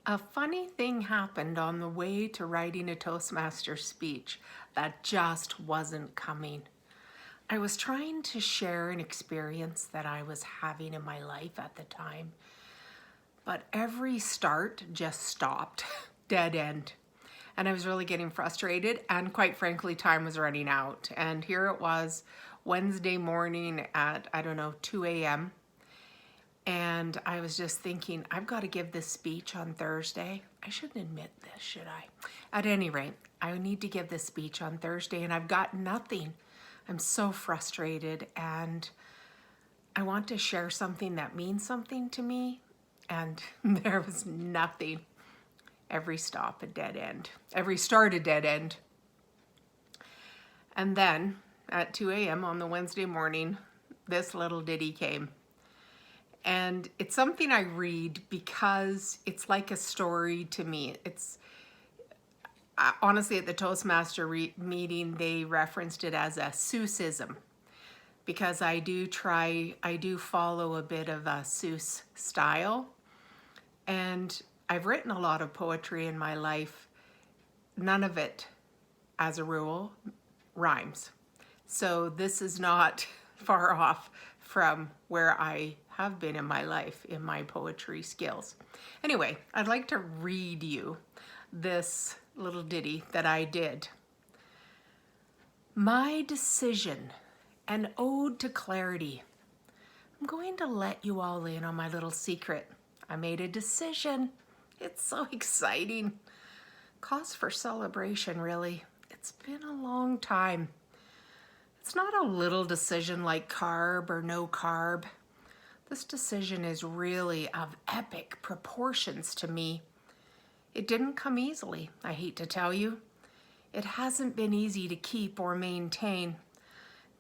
A funny thing happened on the way to writing a Toastmaster speech that just wasn't coming. I was trying to share an experience that I was having in my life at the time, but every start just stopped, dead end. And I was really getting frustrated, and quite frankly, time was running out. And here it was, Wednesday morning at, I don't know, 2 a.m. And I was just thinking, I've got to give this speech on Thursday. I shouldn't admit this, should I? At any rate, I need to give this speech on Thursday, and I've got nothing. I'm so frustrated, and I want to share something that means something to me, and there was nothing. Every stop a dead end. Every start a dead end. And then at 2 a.m. on the Wednesday morning, this little ditty came. And it's something I read because it's like a story to me. It's honestly, at the Toastmaster meeting, they referenced it as a Seuss-ism, because I do follow a bit of a Seuss style. And I've written a lot of poetry in my life. None of it, as a rule, rhymes. So this is not far off from where I have been in my life in my poetry skills. Anyway, I'd like to read you this little ditty that I did. My decision, an ode to clarity. I'm going to let you all in on my little secret. I made a decision. It's so exciting. Cause for celebration, really. It's been a long time. It's not a little decision like carb or no carb. This decision is really of epic proportions to me. It didn't come easily, I hate to tell you. It hasn't been easy to keep or maintain.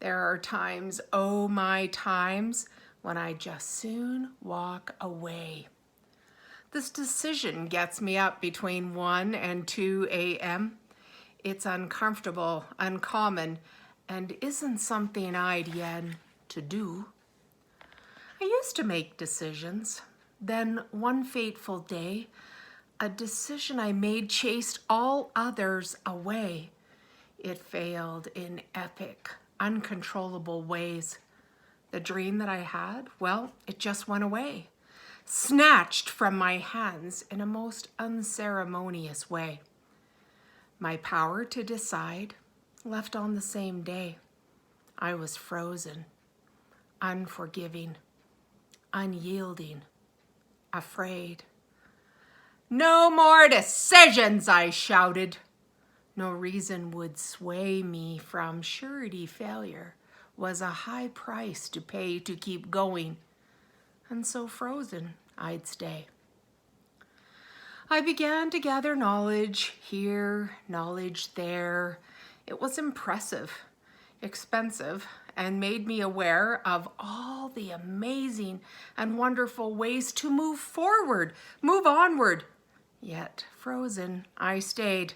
There are times, oh my times, when I just soon walk away. This decision gets me up between 1 and 2 a.m. It's uncomfortable, uncommon, and isn't something I'd yet to do. I used to make decisions. Then one fateful day, a decision I made chased all others away. It failed in epic, uncontrollable ways. The dream that I had, well, it just went away, snatched from my hands in a most unceremonious way. My power to decide left on the same day. I was frozen, unforgiving, unyielding, afraid. No more decisions, I shouted. No reason would sway me from surety failure was a high price to pay to keep going, and so frozen I'd stay. I began to gather knowledge here, knowledge there. It was impressive, expensive, and made me aware of all the amazing and wonderful ways to move forward, move onward. Yet frozen I stayed.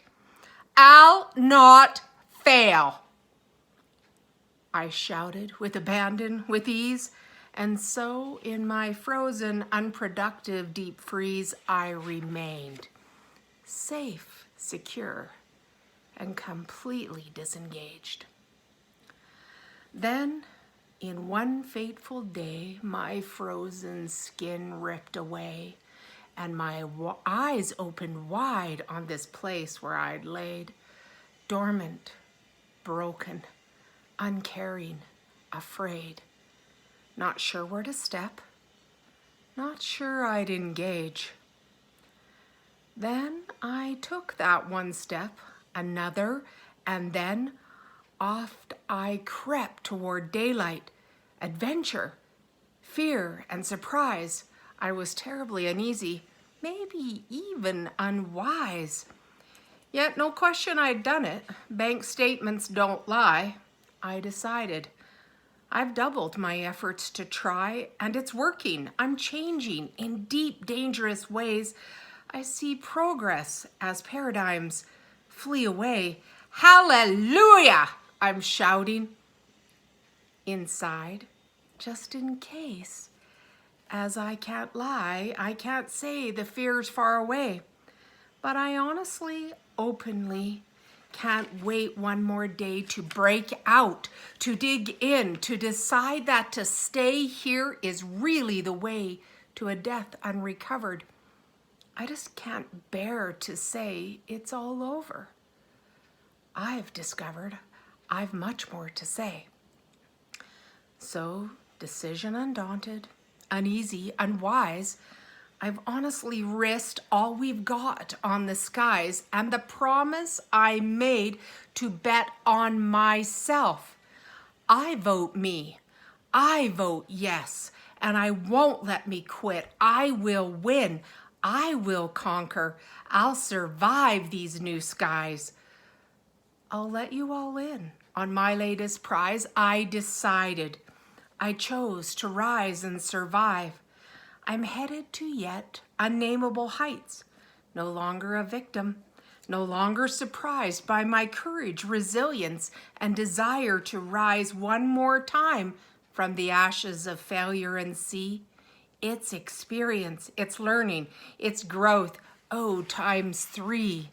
I'll not fail, I shouted with abandon, with ease, and so in my frozen, unproductive deep freeze I remained, safe, secure, and completely disengaged. Then, in one fateful day, my frozen skin ripped away, and my eyes opened wide on this place where I'd laid, dormant, broken, uncaring, afraid, not sure where to step, not sure I'd engage. Then I took that one step, another, and then off I crept toward daylight, adventure, fear, and surprise. I was terribly uneasy, maybe even unwise. Yet no question I'd done it. Bank statements don't lie. I decided. I've doubled my efforts to try, and it's working. I'm changing in deep, dangerous ways. I see progress as paradigms flee away. Hallelujah! I'm shouting. Inside, just in case, As I can't lie, I can't say the fear's far away. But I honestly, openly, can't wait one more day to break out, to dig in, to decide that to stay here is really the way to a death unrecovered. I just can't bear to say it's all over. I've discovered I've much more to say. So, decision undaunted, uneasy, unwise, I've honestly risked all we've got on the skies and the promise I made to bet on myself. I vote me. I vote yes. And I won't let me quit. I will win. I will conquer. I'll survive these new skies. I'll let you all in on my latest prize. I decided. I chose to rise and survive. I'm headed to yet unnameable heights, no longer a victim, no longer surprised by my courage, resilience, and desire to rise one more time from the ashes of failure and see its experience, its learning, its growth, times 3.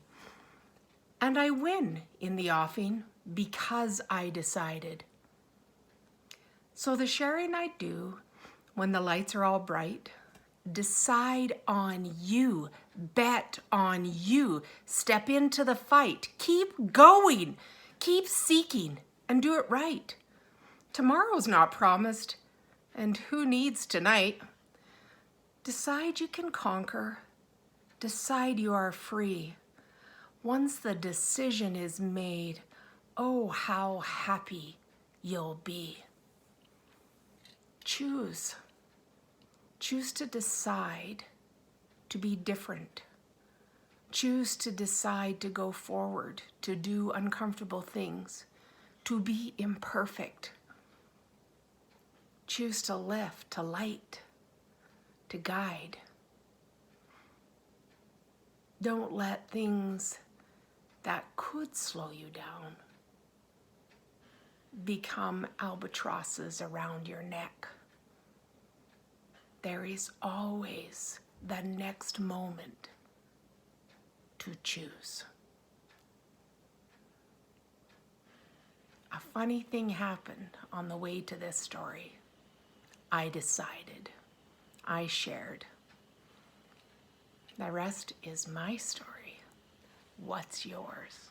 And I win in the offing because I decided. So the sharing I do when the lights are all bright, decide on you, bet on you, step into the fight, keep going, keep seeking, and do it right. Tomorrow's not promised, and who needs tonight? Decide you can conquer, decide you are free. Once the decision is made, oh, how happy you'll be. Choose. Choose to decide to be different. Choose to decide to go forward, to do uncomfortable things, to be imperfect. Choose to lift, to light, to guide. Don't let things that could slow you down become albatrosses around your neck. There is always the next moment to choose. A funny thing happened on the way to this story. I decided. I shared. The rest is my story. What's yours?